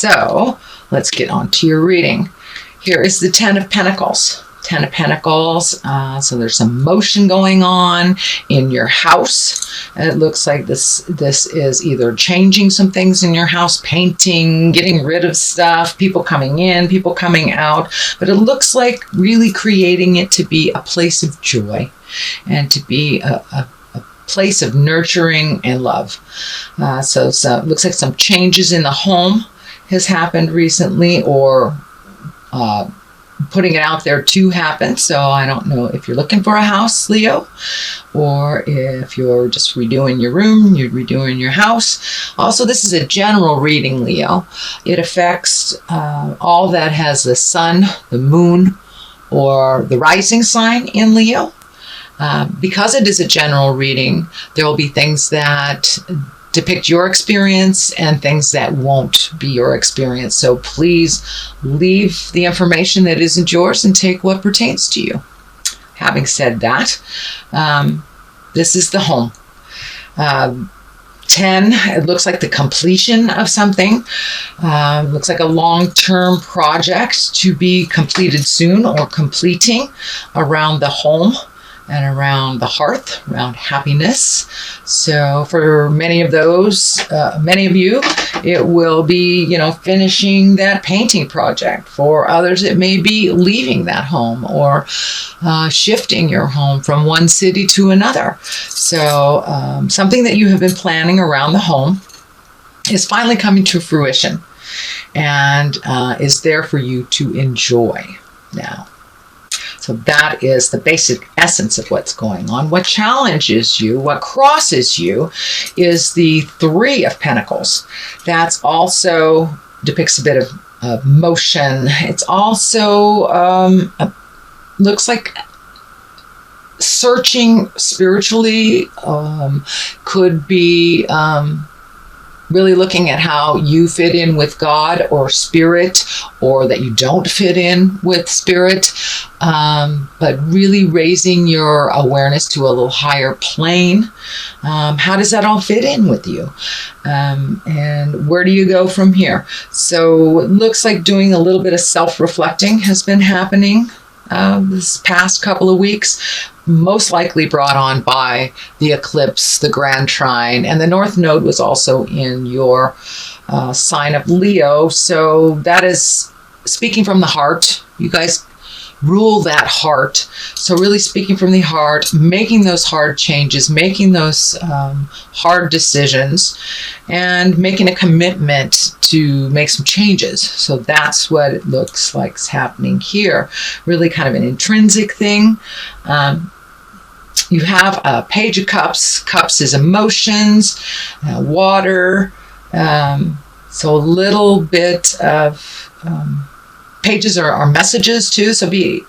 So let's get on to your reading. Here is the Ten of Pentacles. Ten of Pentacles. So there's some motion going on in your house. And it looks like this is either changing some things in your house, painting, getting rid of stuff, people coming in, people coming out. But it looks like really creating it to be a place of joy and to be a place of nurturing and love. So it looks like some changes in the home has happened recently, or putting it out there to happen. So I don't know if you're looking for a house, Leo, or if you're just redoing your room, you're redoing your house. Also, this is a general reading, Leo. It affects all that has the sun, the moon, or the rising sign in Leo. Because it is a general reading, there will be things that depict your experience and things that won't be your experience. So please leave the information that isn't yours and take what pertains to you. Having said that, this is the home. 10, it looks like the completion of something. Looks like a long-term project to be completed soon, or completing around the home and around the hearth, around happiness. So for many of you, it will be, finishing that painting project. For others, it may be leaving that home, or shifting your home from one city to another. So something that you have been planning around the home is finally coming to fruition and is there for you to enjoy now. So that is the basic essence of what's going on. What challenges you, what crosses you, is the Three of Pentacles. That's also depicts a bit of motion. It's also looks like searching spiritually. Could be really looking at how you fit in with God or spirit, or that you don't fit in with spirit, but really raising your awareness to a little higher plane. How does that all fit in with you? And where do you go from here? So it looks like doing a little bit of self-reflecting has been happening this past couple of weeks, most likely brought on by the eclipse, the grand trine, and the North Node was also in your sign of Leo. So that is speaking from the heart. You guys rule that heart. So really speaking from the heart, making those hard changes, making those hard decisions, and making a commitment to make some changes. So that's what it looks like is happening here. Really kind of an intrinsic thing. You have a Page of Cups. Cups is emotions, water. So a little bit of pages are messages too. So be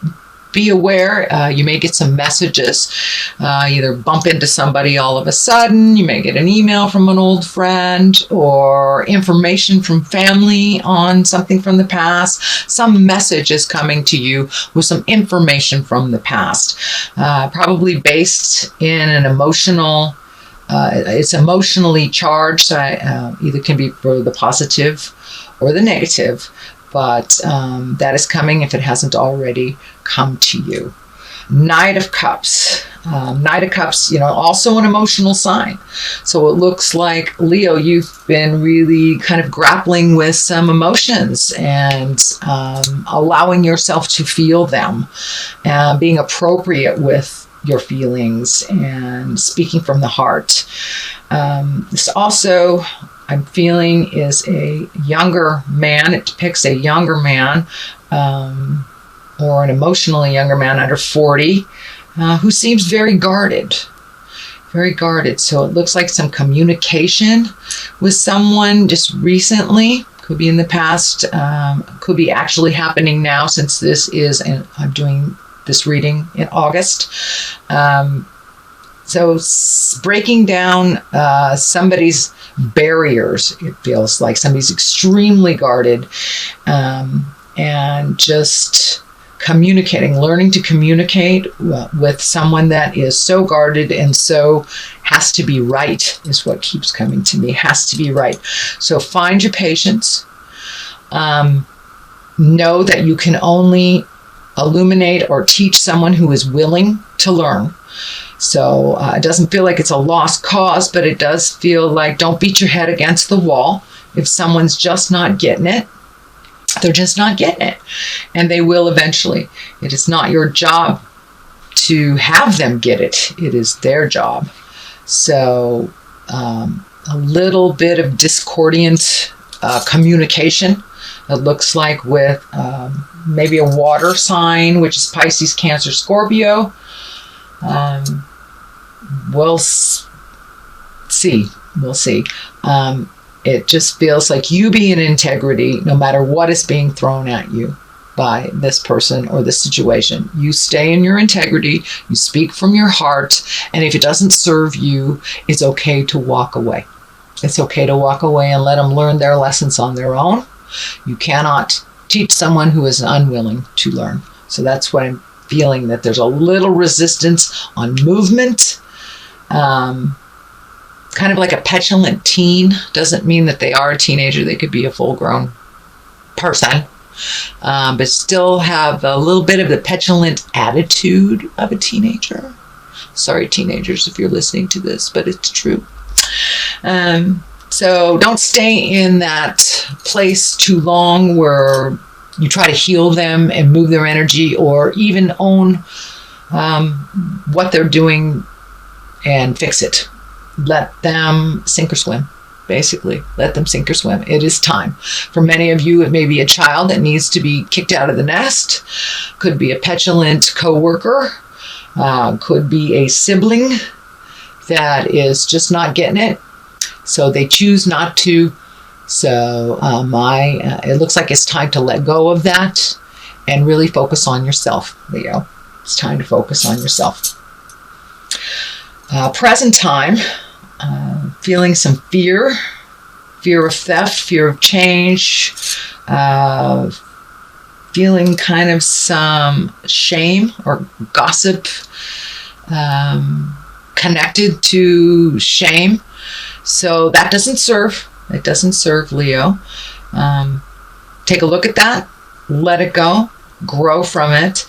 aware. You may get some messages. Either bump into somebody all of a sudden. You may get an email from an old friend, or information from family on something from the past. Some message is coming to you with some information from the past, probably based in an emotional. It's emotionally charged. So either can be for the positive or the negative. But that is coming if it hasn't already come to you. Knight of Cups. Knight of Cups, also an emotional sign. So it looks like, Leo, you've been really kind of grappling with some emotions and allowing yourself to feel them, being appropriate with your feelings and speaking from the heart. This also, I'm feeling, is a younger man. It depicts a younger man, or an emotionally younger man under 40, who seems very guarded. Very guarded. So it looks like some communication with someone just recently. Could be in the past. Could be actually happening now, since this is, and I'm doing this reading in August. So breaking down somebody's barriers. It feels like somebody's extremely guarded, and just communicating, learning to communicate with someone that is so guarded and so has to be right is what keeps coming to me. Has to be right. So find your patience. Know that you can only illuminate or teach someone who is willing to learn. So it doesn't feel like it's a lost cause, but it does feel like don't beat your head against the wall. If someone's just not getting it, they're just not getting it. And they will eventually. It is not your job to have them get it. It is their job. So a little bit of discordant communication. It looks like with maybe a water sign, which is Pisces, Cancer, Scorpio. We'll see. We'll see. It just feels like you be in integrity no matter what is being thrown at you by this person or this situation. You stay in your integrity. You speak from your heart. And if it doesn't serve you, it's okay to walk away. It's okay to walk away and let them learn their lessons on their own. You cannot teach someone who is unwilling to learn. So that's what I'm feeling, that there's a little resistance on movement. Kind of like a petulant teen. Doesn't mean that they are a teenager. They could be a full-grown person. But still have a little bit of the petulant attitude of a teenager. Sorry, teenagers, if you're listening to this, but it's true. So don't stay in that place too long where you try to heal them and move their energy, or even own what they're doing and fix it. Let them sink or swim, basically. Let them sink or swim. It is time. For many of you, it may be a child that needs to be kicked out of the nest. Could be a petulant coworker. Could be a sibling that is just not getting it. So they choose not to. So it looks like it's time to let go of that and really focus on yourself, Leo. It's time to focus on yourself. Present time, feeling some fear of theft, fear of change, feeling kind of some shame or gossip connected to shame. So that doesn't serve. It doesn't serve, Leo. Take a look at that. Let it go. Grow from it.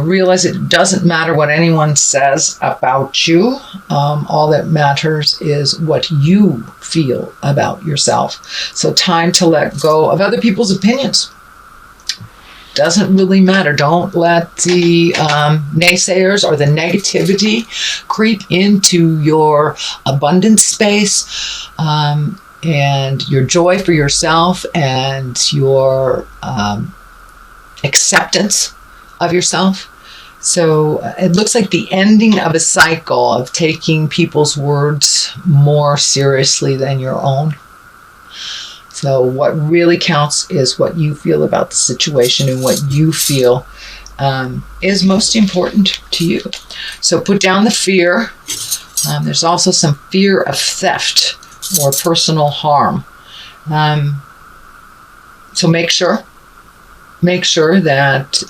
Realize it doesn't matter what anyone says about you. All that matters is what you feel about yourself. So time to let go of other people's opinions. Doesn't really matter. Don't let the naysayers or the negativity creep into your abundance space and your joy for yourself and your acceptance of yourself. So it looks like the ending of a cycle of taking people's words more seriously than your own. So what really counts is what you feel about the situation and what you feel is most important to you. So put down the fear. There's also some fear of theft or personal harm. So make sure that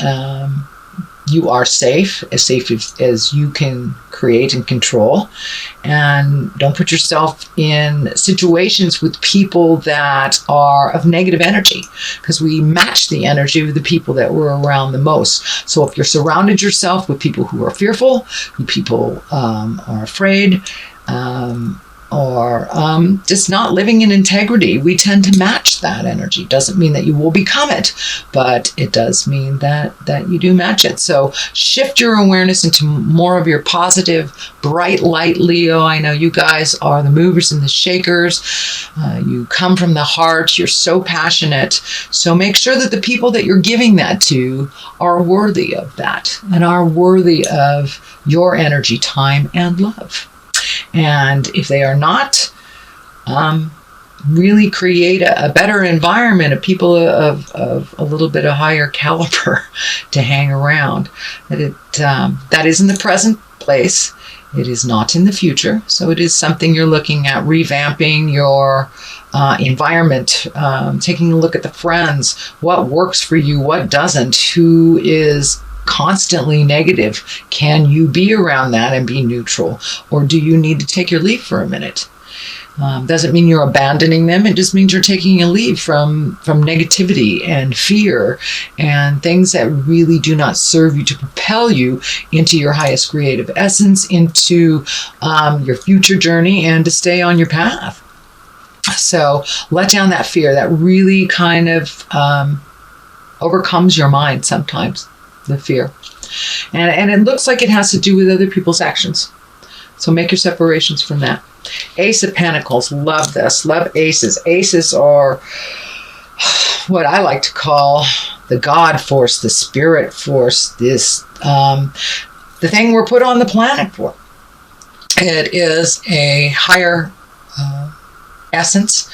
you are safe as you can create and control. And don't put yourself in situations with people that are of negative energy, because we match the energy of the people that we're around the most. So if you're surrounded yourself with people who are fearful, who people are afraid, or just not living in integrity, we tend to match that energy. Doesn't mean that you will become it, but it does mean that you do match it. So shift your awareness into more of your positive, bright light, Leo. I know you guys are the movers and the shakers. You come from the heart. You're so passionate. So make sure that the people that you're giving that to are worthy of that and are worthy of your energy, time, and love. And if they are not, really create a better environment of people of a little bit of higher caliber to hang around. That is in the present place. It is not in the future. So it is something you're looking at, revamping your environment, taking a look at the friends, what works for you, what doesn't, who is constantly negative. Can you be around that and be neutral? Or do you need to take your leave for a minute? Doesn't mean you're abandoning them. It just means you're taking a leave from negativity and fear and things that really do not serve you to propel you into your highest creative essence, into your future journey, and to stay on your path. So let down that fear that really kind of overcomes your mind sometimes, the fear. And it looks like it has to do with other people's actions. So make your separations from that. Ace of Pentacles, love this. Love aces. Aces are what I like to call the God force, the spirit force, this the thing we're put on the planet for. It is a higher essence,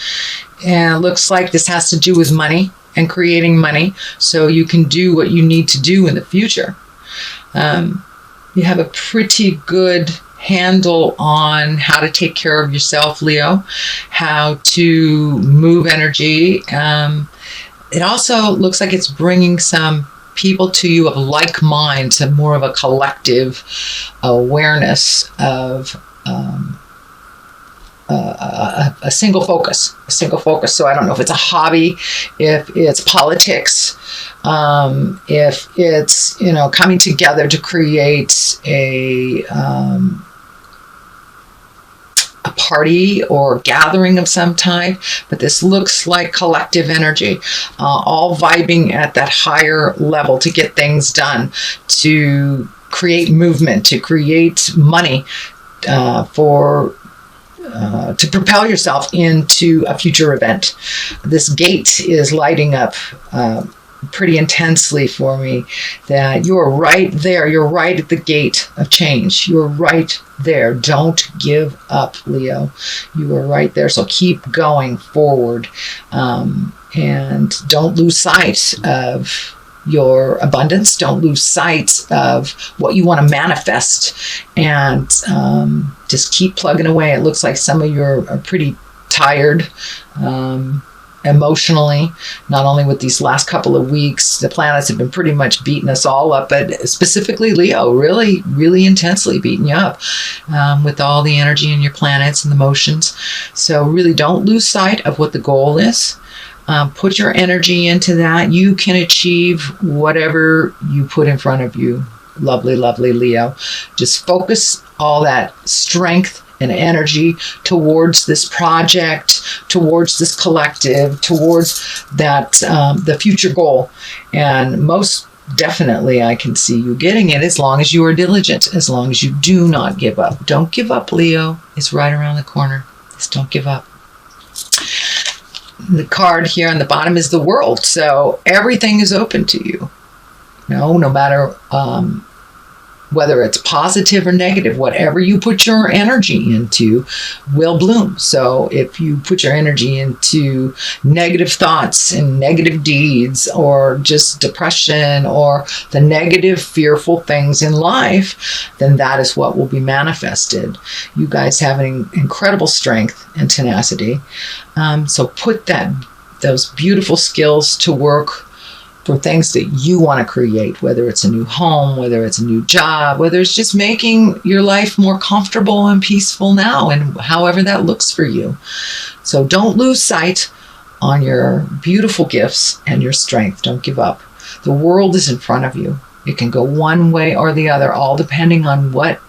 and it looks like this has to do with money and creating money so you can do what you need to do in the future. You have a pretty good handle on how to take care of yourself, Leo, how to move energy. It also looks like it's bringing some people to you of like mind, to more of a collective awareness of a single focus. So I don't know if it's a hobby, if it's politics, if it's, coming together to create a party or gathering of some type, but this looks like collective energy, all vibing at that higher level to get things done, to create movement, to create money, to propel yourself into a future event. This gate is lighting up pretty intensely for me, that you're right there. You're right at the gate of change. You're right there. Don't give up, Leo. You are right there. So keep going forward, and don't lose sight of your abundance. Don't lose sight of what you want to manifest, and just keep plugging away. It looks like some of you are pretty tired emotionally, not only with these last couple of weeks. The planets have been pretty much beating us all up, but specifically Leo, really, really intensely beating you up with all the energy in your planets and the motions. So really don't lose sight of what the goal is. Put your energy into that. You can achieve whatever you put in front of you. Lovely, lovely Leo. Just focus all that strength and energy towards this project, towards this collective, towards that the future goal. And most definitely I can see you getting it, as long as you are diligent, as long as you do not give up. Don't give up, Leo. It's right around the corner. Just don't give up. The card here on the bottom is the World. So everything is open to you. No matter whether it's positive or negative, whatever you put your energy into will bloom. So if you put your energy into negative thoughts and negative deeds, or just depression, or the negative, fearful things in life, then that is what will be manifested. You guys have an incredible strength and tenacity. So put those beautiful skills to work for things that you want to create, whether it's a new home, whether it's a new job, whether it's just making your life more comfortable and peaceful now, and however that looks for you. So don't lose sight on your beautiful gifts and your strength. Don't give up. The world is in front of you. It can go one way or the other, all depending on what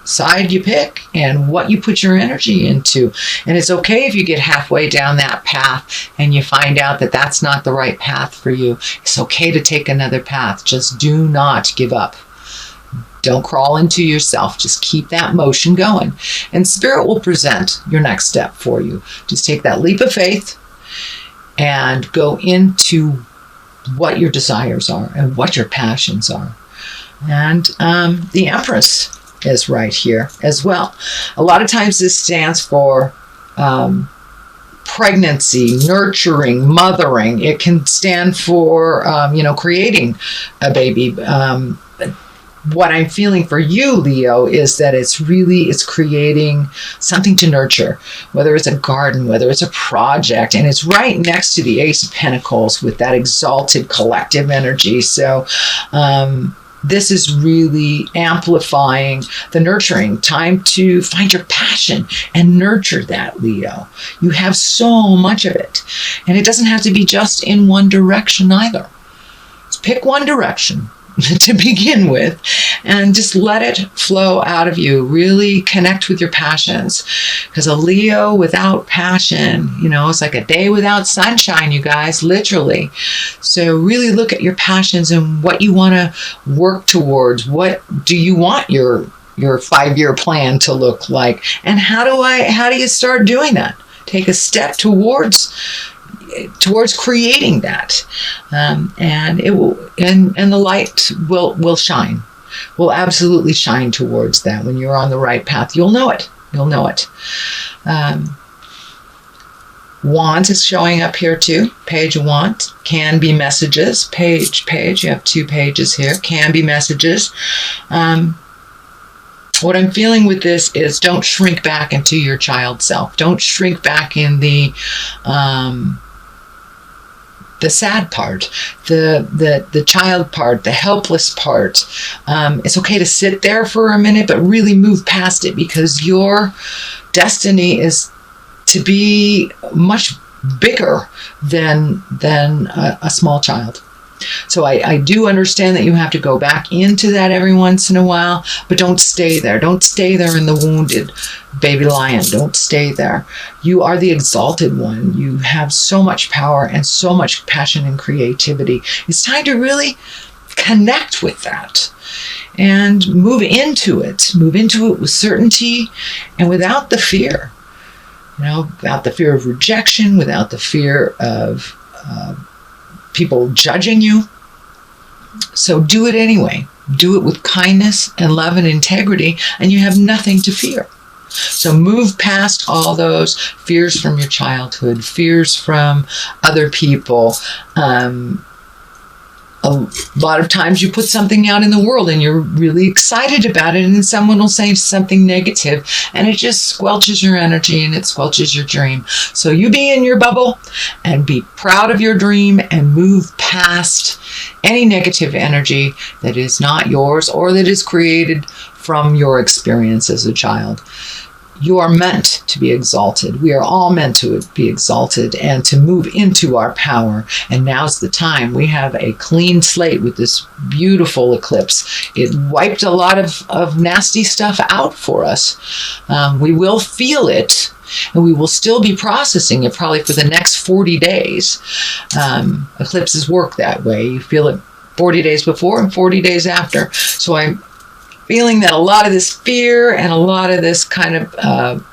side you pick and what you put your energy into. And it's okay if you get halfway down that path and you find out that that's not the right path for you. It's okay to take another path. Just do not give up. Don't crawl into yourself. Just keep that motion going, and Spirit will present your next step for you. Just take that leap of faith and go into what your desires are and what your passions are. And the Empress is right here as well. A lot of times this stands for pregnancy, nurturing, mothering. It can stand for, creating a baby. What I'm feeling for you, Leo, is that it's creating something to nurture, whether it's a garden, whether it's a project, and it's right next to the Ace of Pentacles with that exalted collective energy. So this is really amplifying the nurturing. Time to find your passion and nurture that, Leo. You have so much of it. And it doesn't have to be just in one direction either. Just pick one direction to begin with and just let it flow out of you. Really connect with your passions, because a Leo without passion, it's like a day without sunshine, you guys, literally. So really look at your passions and what you want to work towards. What do you want your 5-year plan to look like, and how do you start doing that? Take a step towards creating that, and it will, and the light will shine, will absolutely shine towards that. When you're on the right path, you'll know it. Want is showing up here too. Page of Want can be messages. Page. You have 2 pages here. Can be messages. What I'm feeling with this is, don't shrink back into your child self. Don't shrink back in the sad part, the child part, the helpless part. It's okay to sit there for a minute, but really move past it, because your destiny is to be much bigger than a small child. So I do understand that you have to go back into that every once in a while, but don't stay there. Don't stay there in the wounded baby lion. Don't stay there. You are the exalted one. You have so much power and so much passion and creativity. It's time to really connect with that and move into it. Move into it with certainty and without the fear. Without the fear of rejection, without the fear of people judging you. So do it anyway. Do it with kindness and love and integrity, and you have nothing to fear. So move past all those fears from your childhood, fears from other people. A lot of times you put something out in the world and you're really excited about it, and then someone will say something negative, and it just squelches your energy and it squelches your dream. So you be in your bubble and be proud of your dream and move past any negative energy that is not yours or that is created from your experience as a child. You are meant to be exalted. We are all meant to be exalted and to move into our power. And now's the time. We have a clean slate with this beautiful eclipse. It wiped a lot of nasty stuff out for us. We will feel it, and we will still be processing it probably for the next 40 days. Eclipses work that way. You feel it 40 days before and 40 days after. So I'm feeling that a lot of this fear and a lot of this kind of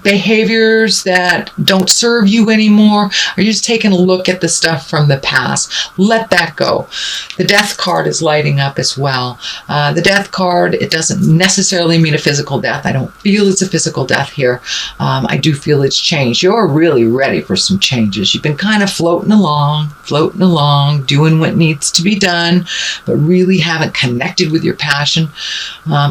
behaviors that don't serve you anymore, or you're just taking a look at the stuff from the past. Let that go. The death card is lighting up as well. The death card, it doesn't necessarily mean a physical death. I don't feel it's a physical death here. I do feel it's change. You're really ready for some changes. You've been kind of floating along, doing what needs to be done, but really haven't connected with your passion,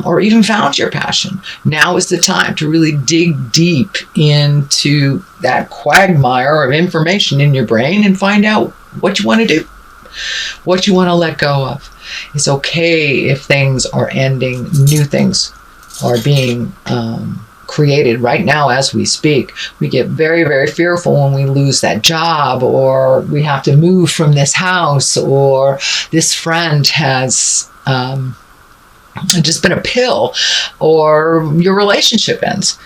or even found your passion. Now is the time to really dig deep into that quagmire of information in your brain and find out what you want to do, what you want to let go of. It's okay if things are ending, new things are being created right now as we speak. We get very, very fearful when we lose that job, or we have to move from this house, or this friend has just been a pill, or your relationship ends.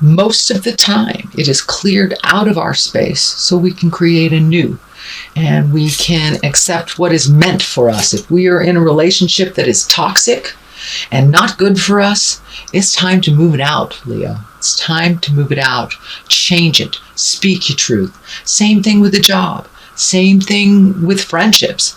Most of the time, it is cleared out of our space so we can create a new, and we can accept what is meant for us. If we are in a relationship that is toxic and not good for us, it's time to move it out, Leo. It's time to move it out. Change it. Speak your truth. Same thing with a job. Same thing with friendships.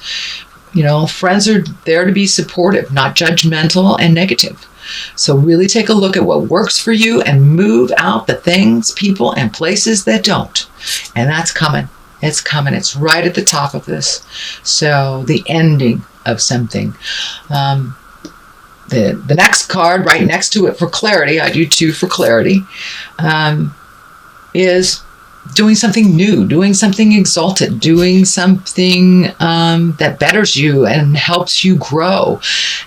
Friends are there to be supportive, not judgmental and negative. So really take a look at what works for you and move out the things, people, and places that don't. And that's coming. It's coming. It's right at the top of this. So the ending of something. The next card right next to it for clarity, I do 2 for clarity, is doing something new, doing something exalted, doing something that betters you and helps you grow.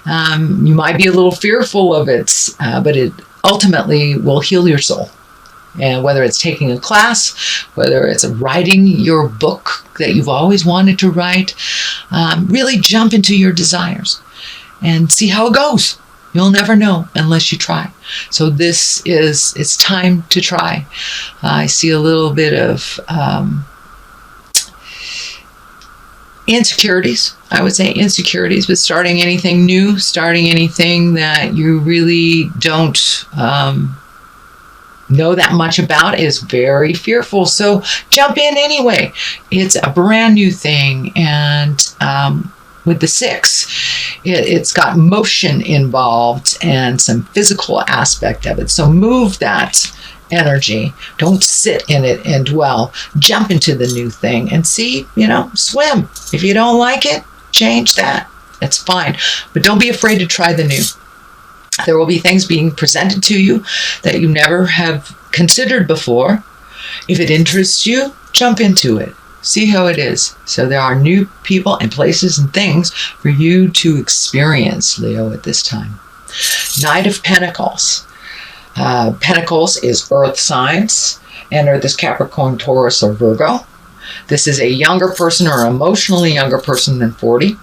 You might be a little fearful of it, but it ultimately will heal your soul. And whether it's taking a class, whether it's writing your book that you've always wanted to write, really jump into your desires and see how it goes. You'll never know unless you try. So it's time to try. I see a little bit of insecurities. I would say insecurities with starting anything new, starting anything that you really don't know that much about is very fearful. So jump in anyway. It's a brand new thing. And with the 6, it's got motion involved and some physical aspect of it. So move that energy. Don't sit in it and dwell. Jump into the new thing and see, swim. If you don't like it, change that. It's fine. But don't be afraid to try the new. There will be things being presented to you that you never have considered before. If it interests you, jump into it. See how it is. So there are new people and places and things for you to experience, Leo, at this time. Knight of Pentacles. Pentacles is earth signs. Enter this Capricorn, Taurus, or Virgo. This is a younger person or emotionally younger person than 40.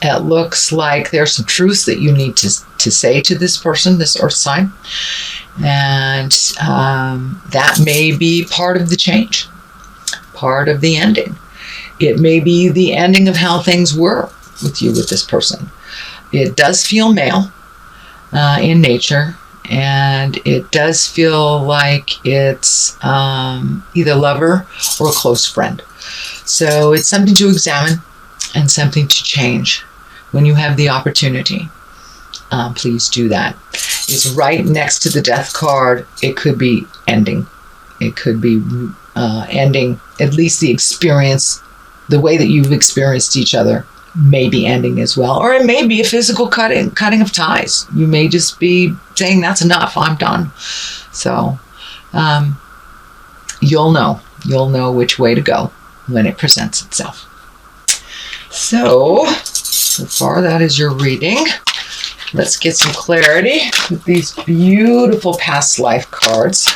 It looks like there's some truths that you need to say to this person, this earth sign. And that may be part of the change, part of the ending. It may be the ending of how things were with you with this person. It does feel male in nature, and it does feel like it's either lover or a close friend. So it's something to examine and something to change when you have the opportunity. Please do that. It's right next to the death card. It could be ending. It could be ending, at least the experience, the way that you've experienced each other may be ending as well. Or it may be a physical cutting of ties. You may just be saying, that's enough, I'm done. So you'll know which way to go when it presents itself. So far that is your reading. Let's get some clarity with these beautiful past life cards.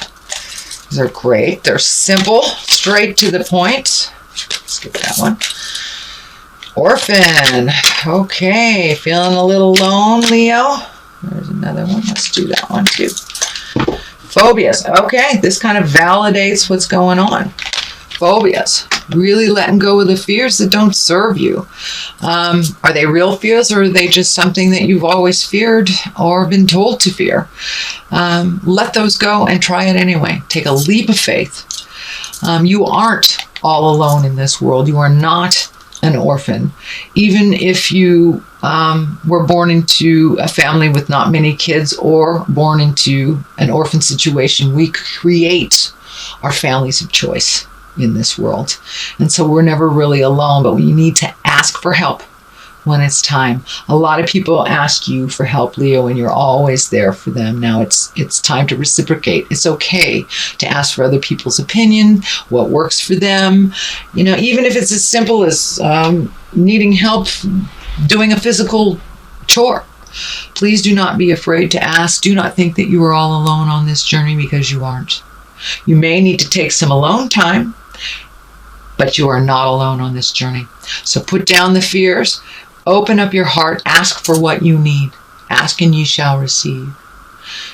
These are great. They're simple, straight to the point. Skip that one. Orphan. Okay, feeling a little alone, Leo? There's another one. Let's do that one too. Phobias. Okay, this kind of validates what's going on. Phobias. Really letting go of the fears that don't serve you. Are they real fears, or are they just something that you've always feared or been told to fear? Let those go and try it anyway. Take a leap of faith. You aren't all alone in this world. You are not an orphan. Even if you were born into a family with not many kids or born into an orphan situation, we create our families of choice in this world. And so we're never really alone, but we need to ask for help when it's time. A lot of people ask you for help, Leo, and you're always there for them. Now it's time to reciprocate. It's okay to ask for other people's opinion, what works for them. Even if it's as simple as needing help doing a physical chore. Please do not be afraid to ask. Do not think that you are all alone on this journey, because you aren't. You may need to take some alone time, but you are not alone on this journey. So put down the fears, open up your heart, ask for what you need. Ask and you shall receive.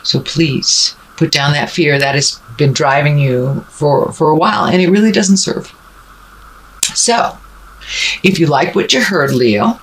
So please put down that fear that has been driving you for a while, and it really doesn't serve. So if you like what you heard, Leo,